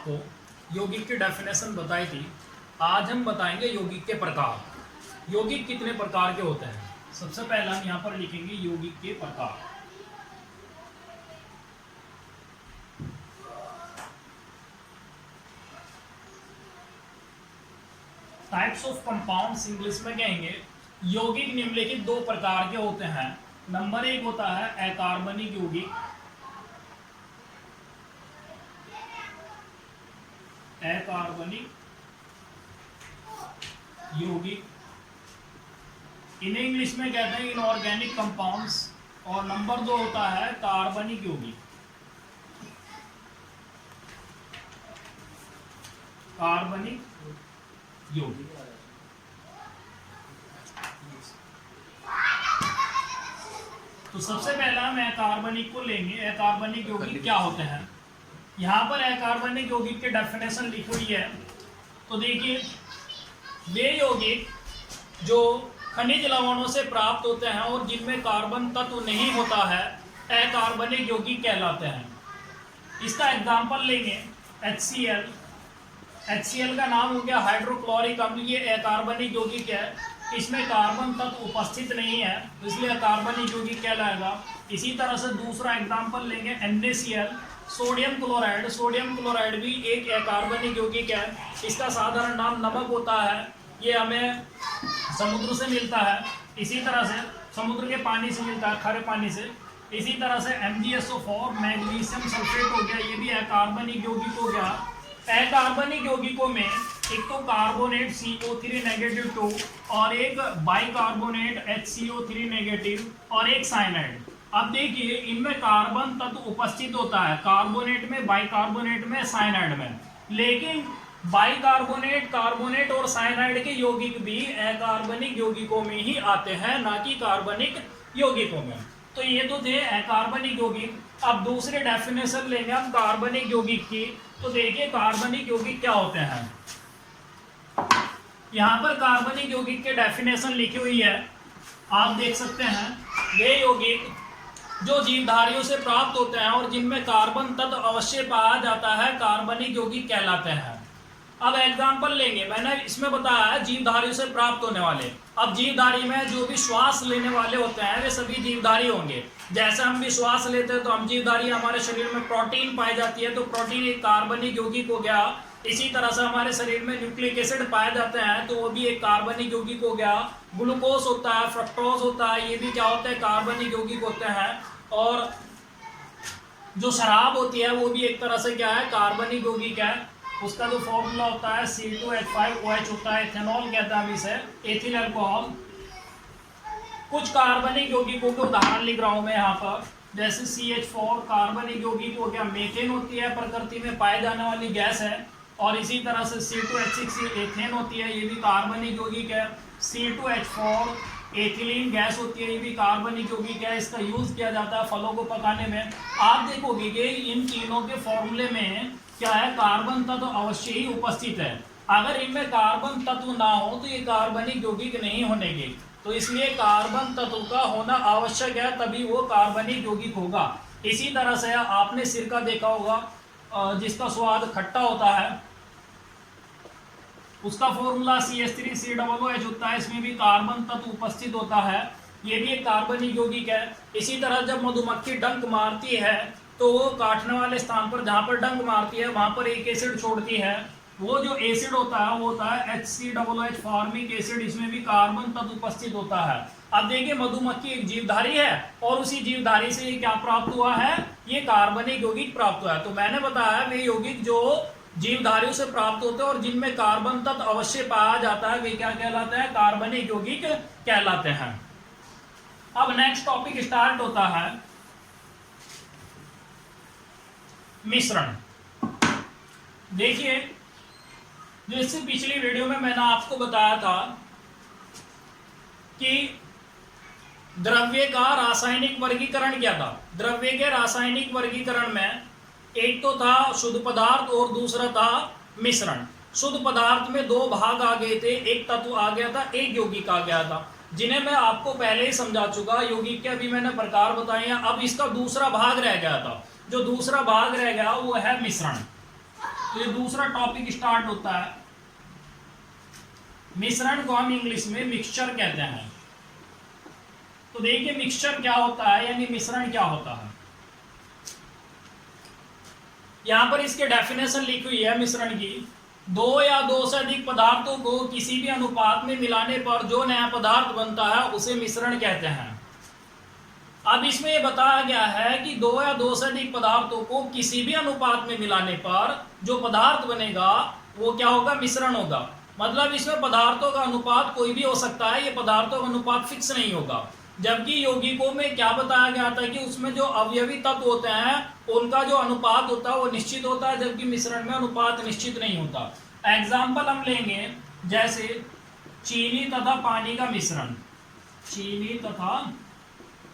आपको यौगिक की डेफिनेशन बताई थी। आज हम बताएंगे यौगिक के प्रकार। यौगिक कितने प्रकार के होते हैं? सबसे पहले हम यहाँ पर लिखेंगे यौगिक के प्रकार। टाइप्स ऑफ कंपाउंड्स इंग्लिश में कहेंगे। यौगिक निम्नलिखित दो प्रकार के होते हैं। नंबर एक होता है अकार्बनिक यौगिक। अकार्बनिक यौगिक इन्हें इंग्लिश में कहते हैं इनऑर्गेनिक कंपाउंड्स। और नंबर दो होता है कार्बनिक यौगिक। कार्बनिक यौगिक तो सबसे पहला हम अकार्बनिक को लेंगे। अकार्बनिक यौगिक क्या होते हैं? यहाँ पर अकार्बनिक यौगिक के डेफिनेशन लिखी हुई है। तो देखिए, वे यौगिक जो खनिज लवणों से प्राप्त होते हैं और जिनमें कार्बन तत्व नहीं होता है अकार्बनिक यौगिक कहलाते हैं। इसका एग्जाम्पल लेंगे HCl। HCl का नाम हो गया हाइड्रोक्लोरिक अम्ल। ये अकार्बनिक यौगिक है, इसमें कार्बन तत्व उपस्थित नहीं है, इसलिए अकार्बनिक यौगिक कहलाएगा। इसी तरह से दूसरा एग्जाम्पल लेंगे NaCl, sodium chloride. Sodium chloride भी एक अकार्बनिक यौगिक है। इसका साधारण नाम नमक होता है। ये हमें समुद्र से मिलता है, इसी तरह से समुद्र के पानी से मिलता है, खारे पानी से। इसी तरह से MgSO4 मैग्नीशियम सल्फेट हो गया, ये भी अकार्बनिक यौगिक हो गया। अकार्बनिक यौगिकों में एक तो कार्बोनेट CO3- और एक बाइकार्बोनेट HCO3- और एक साइनाइड। अब देखिए, इनमें कार्बन तत्व उपस्थित होता है, कार्बोनेट में, बाइकार्बोनेट में, साइनाइड में। लेकिन बाइकार्बोनेट, कार्बोनेट और साइनाइड के यौगिक भी अकार्बनिक यौगिकों में ही आते हैं, ना कि कार्बनिक यौगिकों में। तो ये तो थे अकार्बनिक यौगिक। अब दूसरे डेफिनेशन लेंगे हम कार्बनिक यौगिक की। तो देखिए, कार्बनिक यौगिक क्या होते हैं। यहाँ पर कार्बनिक यौगिक के डेफिनेशन लिखी हुई है, आप देख सकते हैं। वे यौगिक जो जीवधारियों से प्राप्त होते हैं और जिनमें कार्बन तत्व अवश्य पाया जाता है कार्बनिक यौगिक कहलाते हैं। अब एग्जाम्पल लेंगे, मैंने इसमें बताया है जीवधारियों से प्राप्त होने वाले। अब जीवधारी में जो भी श्वास लेने वाले होते हैं वे सभी जीवधारी होंगे। जैसे हम भी श्वास लेते हैं तो हम जीवधारी, हमारे शरीर में प्रोटीन पाई जाती है, तो प्रोटीन एक कार्बनिक यौगिक हो गया। इसी तरह से हमारे शरीर में न्यूक्लिक एसिड पाए जाते हैं, तो वो भी एक कार्बनिक यौगिक हो गया। ग्लूकोज होता है, फ्रक्टोज होता है, ये भी क्या होता है, कार्बनिक यौगिक होते हैं। और जो शराब होती है वो भी एक तरह से क्या है, कार्बनिक यौगिक है। उसका जो फॉर्मूला होता है C2H5OH होता है, इथेनॉल कहते हैं हम इसे, एथिल अल्कोहल। कुछ कार्बनिक यौगिकों के उदाहरण लिख रहा हूं मैं यहाँ पर, जैसे CH4 कार्बनिक यौगिक हो गया। मीथेन होती है, प्रकृति में पाए जाने वाली गैस है। और इसी तरह से C2H6 एथेन होती है, ये भी कार्बनिक यौगिक है। C2H4 एथिलीन गैस होती है, ये भी कार्बनिक यौगिक है। इसका यूज किया जाता है फलों को पकाने में। आप देखोगे कि इन तीनों के फॉर्मूले में क्या है, कार्बन तत्व अवश्य ही उपस्थित है। अगर इनमें कार्बन तत्व ना हो तो ये कार्बनिक यौगिक नहीं होंगे। तो इसलिए कार्बन तत्व का होना आवश्यक है, तभी वो कार्बनिक यौगिक होगा। इसी तरह से आपने सिरका देखा होगा, जिसका स्वाद खट्टा होता है, उसका फॉर्मूला CH3COOH होता है। इसमें भी कार्बन तत्व उपस्थित होता है, ये भी एक कार्बनिक यौगिक है। इसी तरह जब मधुमक्खी डंक मारती है तो वो काटने वाले स्थान पर, जहाँ पर डंक मारती है, वहां पर एक एसिड छोड़ती है। वो जो एसिड होता है वो होता है HCOOH फॉर्मिक एसिड। इसमें भी कार्बन तत्व उपस्थित होता है। अब देखिए, मधुमक्खी एक जीवधारी है और उसी जीवधारी से ये क्या प्राप्त हुआ है, ये कार्बनिक यौगिक प्राप्त हुआ है। तो मैंने बताया वे यौगिक जो जीवधारियों से प्राप्त होते हैं और जिनमें कार्बन तत्व अवश्य पाया जाता है, वे क्या कहलाते हैं, कार्बनिक यौगिक कहलाते हैं। अब नेक्स्ट टॉपिक स्टार्ट होता है मिश्रण। देखिए, जो इससे पिछली वीडियो में मैंने आपको बताया था कि द्रव्य का रासायनिक वर्गीकरण क्या था। द्रव्य के रासायनिक वर्गीकरण में एक तो था शुद्ध पदार्थ और दूसरा था मिश्रण। शुद्ध पदार्थ में दो भाग आ गए थे, एक तत्व आ गया था, एक यौगिक आ गया था, जिन्हें मैं आपको पहले ही समझा चुका। यौगिक के अभी मैंने प्रकार बताए हैं। अब इसका दूसरा भाग रह गया था। जो दूसरा भाग रह गया वो है मिश्रण। तो ये दूसरा टॉपिक स्टार्ट होता है। मिश्रण को हम इंग्लिश में मिक्सचर कहते हैं। तो देखिए मिक्सचर क्या होता है, यानी मिश्रण क्या होता है। यहां पर इसके डेफिनेशन लिखी हुई है मिश्रण की। दो या दो से अधिक पदार्थों को किसी भी अनुपात में मिलाने पर जो नया पदार्थ बनता है उसे मिश्रण कहते हैं। अब इसमें यह बताया गया है कि दो या दो से अधिक पदार्थों को किसी भी अनुपात में मिलाने पर जो पदार्थ बनेगा वो क्या होगा, मिश्रण होगा। मतलब इसमें पदार्थों का अनुपात कोई भी हो सकता है, ये पदार्थों का अनुपात फिक्स नहीं होगा। जबकि यौगिकों में क्या बताया गया था कि उसमें जो अवयवी तत्व होते हैं उनका जो अनुपात होता है वो निश्चित होता है, जबकि मिश्रण में अनुपात निश्चित नहीं होता। एग्जाम्पल हम लेंगे जैसे चीनी तथा पानी का मिश्रण। चीनी तथा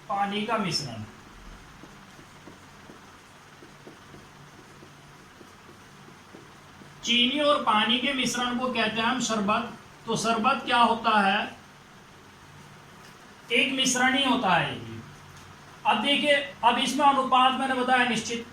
पानी का मिश्रण, चीनी और पानी के मिश्रण को कहते हैं हम शरबत। तो शरबत क्या होता है, एक मिश्रण ही होता है। अब देखिए, अब इसमें अनुपात मैंने बताया निश्चित,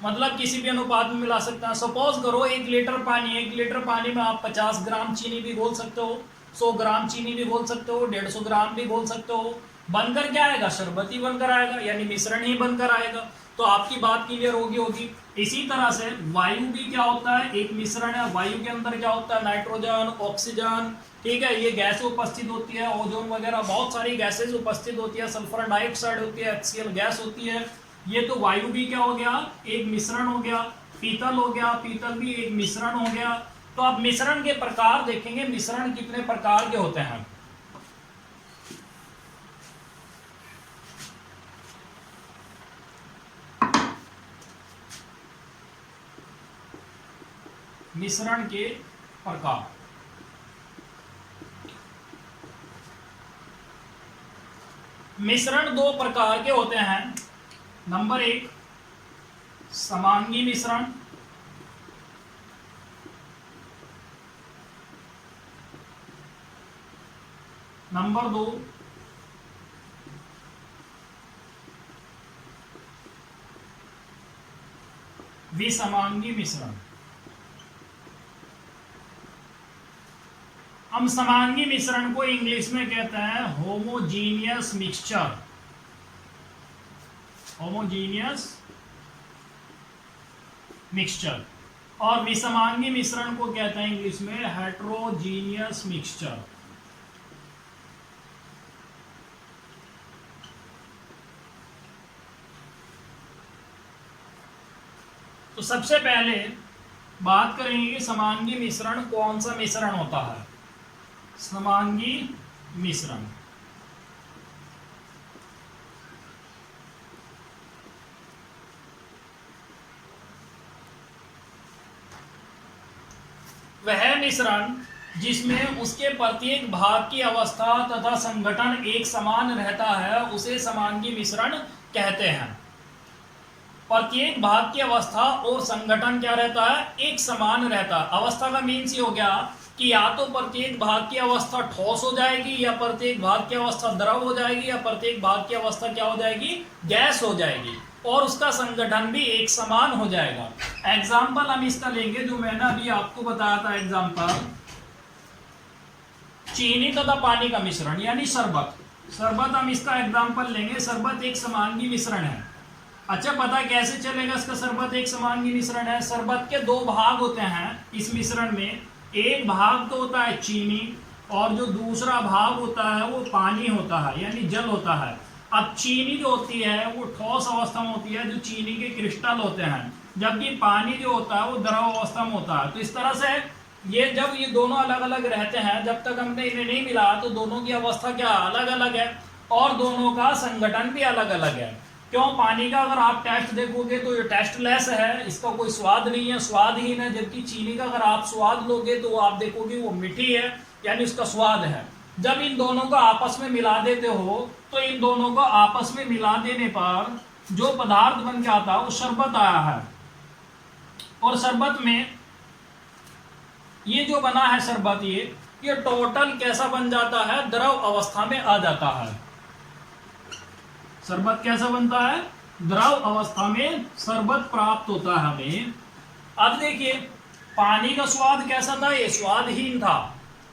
मतलब किसी भी अनुपात में मिला सकते हैं। सपोज करो 1 लीटर पानी, 1 लीटर पानी में आप 50 ग्राम चीनी भी घोल सकते हो, 100 ग्राम चीनी भी घोल सकते हो, 150 ग्राम भी घोल सकते हो। बनकर क्या आएगा, शरबत ही बनकर आएगा, यानी मिश्रण ही बनकर आएगा। तो आपकी बात क्लियर होगी। इसी तरह से वायु भी क्या होता है, एक मिश्रण है। वायु के अंदर क्या होता है, नाइट्रोजन, ऑक्सीजन, ठीक है, ये गैस उपस्थित होती है, ओजोन वगैरह बहुत सारी गैसेज उपस्थित होती है, सल्फर डाइऑक्साइड होती है, HCl गैस होती है। ये तो वायु भी क्या हो गया, एक मिश्रण हो गया। पीतल हो गया, पीतल भी एक मिश्रण हो गया। तो अब मिश्रण के प्रकार देखेंगे, मिश्रण कितने प्रकार के होते हैं। मिश्रण के प्रकार, मिश्रण 2 प्रकार के होते हैं। नंबर 1 समांगी मिश्रण, नंबर 2 विसमांगी मिश्रण। हम समांगी मिश्रण को इंग्लिश में कहते हैं होमोजीनियस मिक्सचर। Homogeneous mixture. और विसमांगी मिश्रण को कहते हैं इंग्लिश में हेट्रोजीनियस मिक्सचर। तो सबसे पहले बात करेंगे कि समांगी मिश्रण कौन सा मिश्रण होता है। समांगी मिश्रण वह मिश्रण जिसमें उसके प्रत्येक भाग की अवस्था तथा संगठन एक समान रहता है उसे समांगी मिश्रण कहते हैं। प्रत्येक भाग की अवस्था और संगठन क्या रहता है, एक समान रहता है। अवस्था का मीन्स ये हो गया कि या तो प्रत्येक भाग की अवस्था ठोस हो जाएगी, या प्रत्येक भाग की अवस्था द्रव हो जाएगी, या प्रत्येक भाग की अवस्था क्या हो जाएगी, गैस हो जाएगी, और उसका संगठन भी एक समान हो जाएगा। एग्जाम्पल हम इसका लेंगे जो मैंने अभी आपको बताया था। एग्जाम्पल चीनी तथा पानी का मिश्रण यानी शरबत। शरबत हम इसका एग्जाम्पल लेंगे। शरबत एक समांगी मिश्रण है। अच्छा, पता कैसे चलेगा इसका शरबत एक समांगी मिश्रण है। शरबत के 2 भाग होते हैं इस मिश्रण में। एक भाग तो होता है चीनी, और जो दूसरा भाग होता है वो पानी होता है, यानी जल होता है। अब चीनी जो होती है वो ठोस अवस्था में होती है, जो चीनी के क्रिस्टल होते हैं, जबकि पानी जो होता है वो द्रव अवस्था में होता है। तो इस तरह से ये जब ये दोनों अलग अलग रहते हैं, जब तक हमने इन्हें नहीं मिला तो दोनों की अवस्था क्या अलग अलग है, और दोनों का संगठन भी अलग अलग है। क्यों, पानी का अगर आप टेस्ट देखोगे तो ये टेस्टलेस है, इसका कोई स्वाद नहीं है, स्वादहीन है। जबकि चीनी का अगर आप स्वाद लोगे तो आप देखोगे वो मीठी है, यानी उसका स्वाद है। जब इन दोनों को आपस में मिला देते हो तो इन दोनों को आपस में मिला देने पर जो पदार्थ बन के आता है वो शरबत आया है। और शरबत में ये जो बना है शरबत, ये टोटल कैसा बन जाता है, द्रव अवस्था में आ जाता है। शरबत कैसा बनता है, द्रव अवस्था में शरबत प्राप्त होता है हमें। अब देखिए पानी का स्वाद कैसा था, ये स्वादहीन था,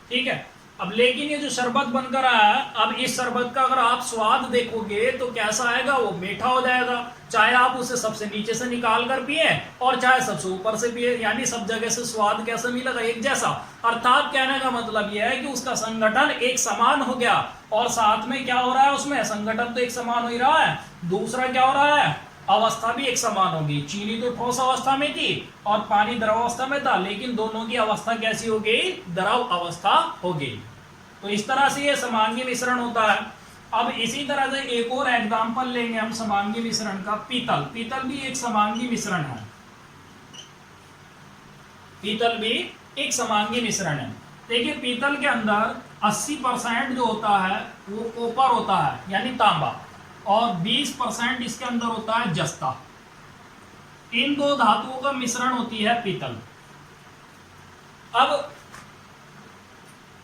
ठीक है। अब लेकिन ये जो शरबत बनकर आया है, अब इस शरबत का अगर आप स्वाद देखोगे तो कैसा आएगा, वो मीठा हो जाएगा, चाहे आप उसे सबसे नीचे से निकाल कर पिए और चाहे सबसे ऊपर से पिए, यानी सब जगह से स्वाद कैसा मिलेगा, एक जैसा। अर्थात कहने का मतलब यह है कि उसका संगठन एक समान हो गया। और साथ में क्या हो रहा है, उसमें संगठन तो एक समान हो ही रहा है, दूसरा क्या हो रहा है, अवस्था भी एक समान होगी। चीनी तो ठोस अवस्था में थी और पानी द्रव अवस्था में था, लेकिन दोनों की अवस्था कैसी हो गई, द्रव अवस्था हो गई। तो इस तरह से ये समांगी मिश्रण होता है। अब इसी तरह से एक और एग्जांपल लेंगे हम समांगी मिश्रण का, पीतल। पीतल भी एक समांगी मिश्रण है, पीतल भी एक समांगी मिश्रण है। देखिए पीतल के अंदर 80% जो होता है वो कॉपर होता है, यानी तांबा, और 20% इसके अंदर होता है जस्ता। इन दो धातुओं का मिश्रण होती है पीतल। अब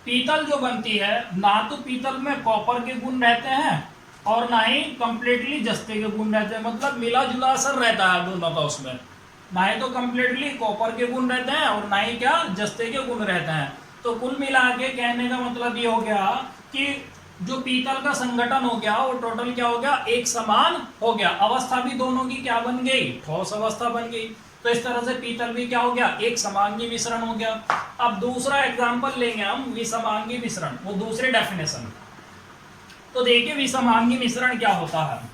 पीतल जो बनती है, ना तो पीतल में कॉपर के गुण रहते हैं और ना ही कंप्लीटली जस्ते के गुण रहते हैं, मतलब मिला जुला असर रहता है दोनों का उसमें। ना ही तो कंप्लीटली कॉपर के गुण रहते हैं और ना ही क्या जस्ते के गुण रहते हैं। तो कुल मिला के कहने का मतलब ये हो गया कि जो पीतल का संगठन हो गया वो टोटल क्या हो गया, एक समान हो गया। अवस्था भी दोनों की क्या बन गई, ठोस अवस्था बन गई। तो इस तरह से पीतल भी क्या हो गया, एक समांगी मिश्रण हो गया। अब दूसरा एग्जांपल लेंगे हम, विसमांगी मिश्रण, वो दूसरे डेफिनेशन। तो देखिए विसमांगी मिश्रण क्या होता है।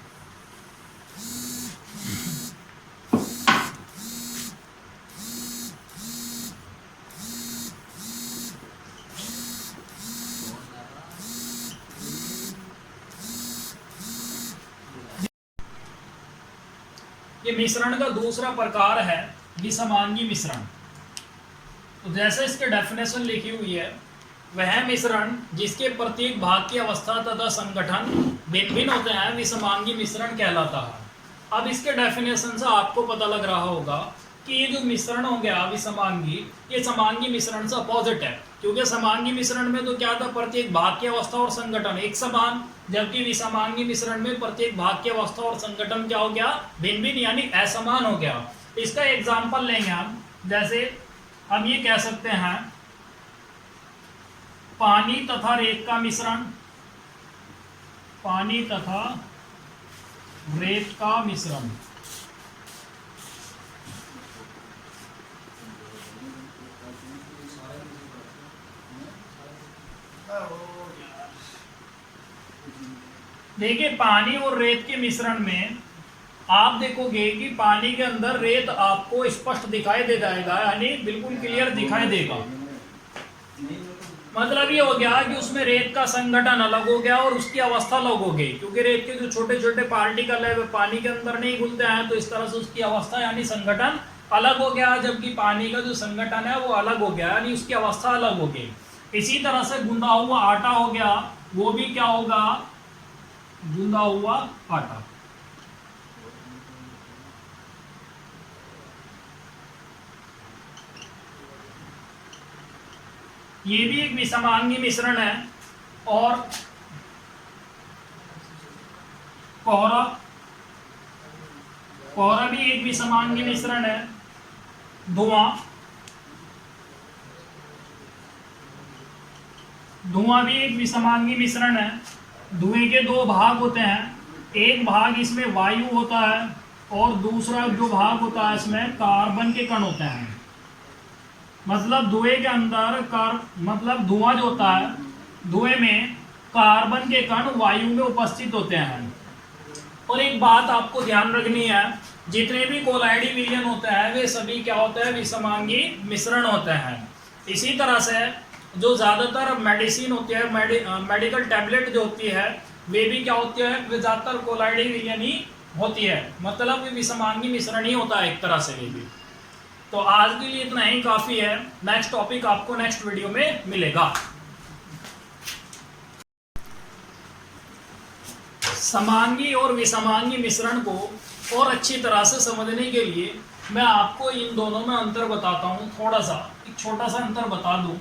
ये मिश्रण का दूसरा प्रकार है विसमांगी मिश्रण। तो जैसे इसके डेफिनेशन लिखी हुई है, वह मिश्रण जिसके प्रत्येक भाग की अवस्था तथा संगठन भिन्न भिन्न होते हैं विसमांगी मिश्रण कहलाता है। अब इसके डेफिनेशन से आपको पता लग रहा होगा कि ये जो मिश्रण हो गया विसमांगी, ये समांगी मिश्रण से अपोजिट है। क्योंकि समांगी मिश्रण में तो क्या था, प्रत्येक भाग की अवस्था और संगठन एक समान, जबकि विसमांगी मिश्रण में प्रत्येक भाग की अवस्था और संगठन क्या हो गया, भिन्न भिन्न यानी असमान हो गया। इसका एग्जाम्पल लेंगे हम, जैसे हम ये कह सकते हैं पानी तथा रेत का मिश्रण, पानी तथा रेत का मिश्रण। देखिए पानी और रेत के मिश्रण में आप देखोगे कि पानी के अंदर रेत आपको स्पष्ट दिखाई दे जाएगा, यानी बिल्कुल क्लियर दिखाई देगा। मतलब ये हो गया कि उसमें रेत का संगठन अलग हो गया और उसकी अवस्था अलग हो गई, क्योंकि रेत के जो छोटे छोटे पार्टिकल है वे पानी के अंदर नहीं घुलते हैं, तो इस तरह से उसकी अवस्था यानी संगठन अलग हो गया, जबकि पानी का जो संगठन है वो अलग हो गया, यानी उसकी अवस्था अलग हो गई। इसी तरह से गूंदा हुआ आटा हो गया, वो भी क्या होगा, गूंदा हुआ आटा। ये भी एक विसमांगी मिश्रण है। और कोहरा, कोहरा भी एक विसमांगी मिश्रण है। धुआं, धुआं भी एक विसमांगी मिश्रण है। धुएं के दो भाग होते हैं, एक भाग इसमें वायु होता है और दूसरा जो भाग होता है इसमें कार्बन के कण होते हैं। मतलब धुएं के अंदर मतलब धुआं जो होता है, धुएं में कार्बन के कण वायु में उपस्थित होते हैं। और एक बात आपको ध्यान रखनी है, जितने भी कोलाइडी विलयन होते हैं वे सभी क्या होते हैं, विसमांगी मिश्रण होते हैं। इसी तरह से जो ज़्यादातर मेडिसिन होती है, मेडिकल टैबलेट जो होती है, वे भी क्या होती है, वे ज़्यादातर कोलाइडी विलयन ही होती है, मतलब वे विसमांगी मिश्रण ही होता है एक तरह से वे भी। तो आज के लिए इतना ही काफ़ी है। नेक्स्ट टॉपिक आपको नेक्स्ट वीडियो में मिलेगा। समांगी और विसमांगी मिश्रण को और अच्छी तरह से समझने के लिए मैं आपको इन दोनों में अंतर बताता हूँ। थोड़ा सा एक छोटा सा अंतर बता दूँ,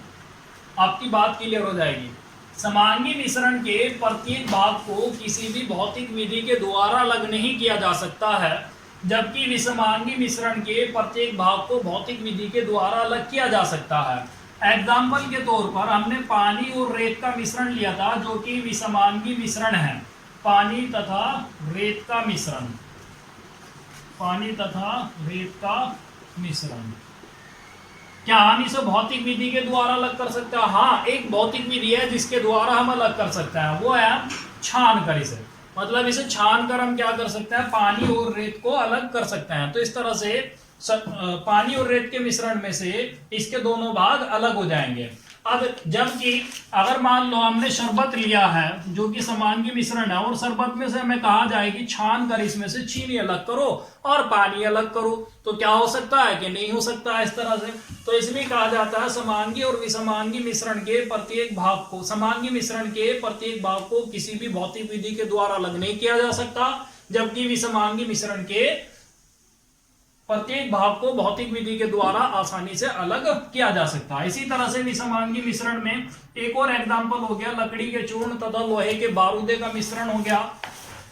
आपकी बात क्लियर हो जाएगी। समांगी मिश्रण के प्रत्येक भाग को किसी भी भौतिक विधि के द्वारा अलग नहीं किया जा सकता है, जबकि विषमांगी मिश्रण के प्रत्येक भाग को भौतिक विधि के द्वारा अलग किया जा सकता है। एग्जाम्पल के तौर पर हमने पानी और रेत का मिश्रण लिया था, जो कि विषमांगी मिश्रण है। पानी तथा रेत का मिश्रण, पानी तथा रेत का मिश्रण, क्या हम इसे भौतिक विधि के द्वारा अलग कर सकते हैं? हाँ, एक भौतिक विधि है जिसके द्वारा हम अलग कर सकते हैं, वो है छान कर इसे, मतलब इसे छान कर हम क्या कर सकते हैं, पानी और रेत को अलग कर सकते हैं। तो इस तरह से पानी और रेत के मिश्रण में से इसके दोनों भाग अलग हो जाएंगे। अब जबकि अगर मान लो हमने शरबत लिया है जो कि समांगी मिश्रण है, और शरबत में से हमें कहा जाए कि छान कर इसमें से चीनी अलग करो और पानी अलग करो, तो क्या हो सकता है कि नहीं हो सकता है इस तरह से। तो इसलिए कहा जाता है समांगी और विषमांगी मिश्रण के प्रत्येक भाग को, समांगी मिश्रण के प्रत्येक भाग को किसी भी भौतिक विधि के द्वारा अलग नहीं किया जा सकता, जबकि विषमांगी मिश्रण के प्रत्येक भाग को भौतिक विधि के द्वारा आसानी से अलग किया जा सकता है। इसी तरह से विषमांगी मिश्रण में एक और एग्जांपल हो गया लकड़ी के चूर्ण तथा लोहे के बारूदे का मिश्रण हो गया।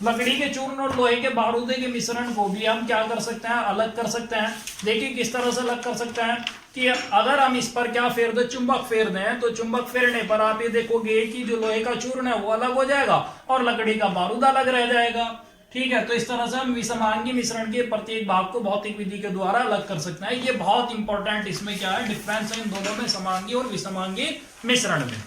लकड़ी के चूर्ण और लोहे के बारूदे के मिश्रण को भी हम क्या कर सकते हैं, अलग कर सकते हैं। देखिए किस तरह से अलग कर सकते हैं कि अगर हम इस पर क्या फेर दें, चुंबक फेर दें, तो चुंबक फेरने पर आप ये देखोगे कि जो लोहे का चूर्ण है वो अलग हो जाएगा और लकड़ी का बारूद अलग रह जाएगा। ठीक है, तो इस तरह से हम विषमांगी मिश्रण के प्रत्येक भाग को भौतिक विधि के द्वारा अलग कर सकते हैं। ये बहुत इंपॉर्टेंट इसमें क्या है, डिफरेंस है इन दोनों में, समांगी और विषमांगी मिश्रण में।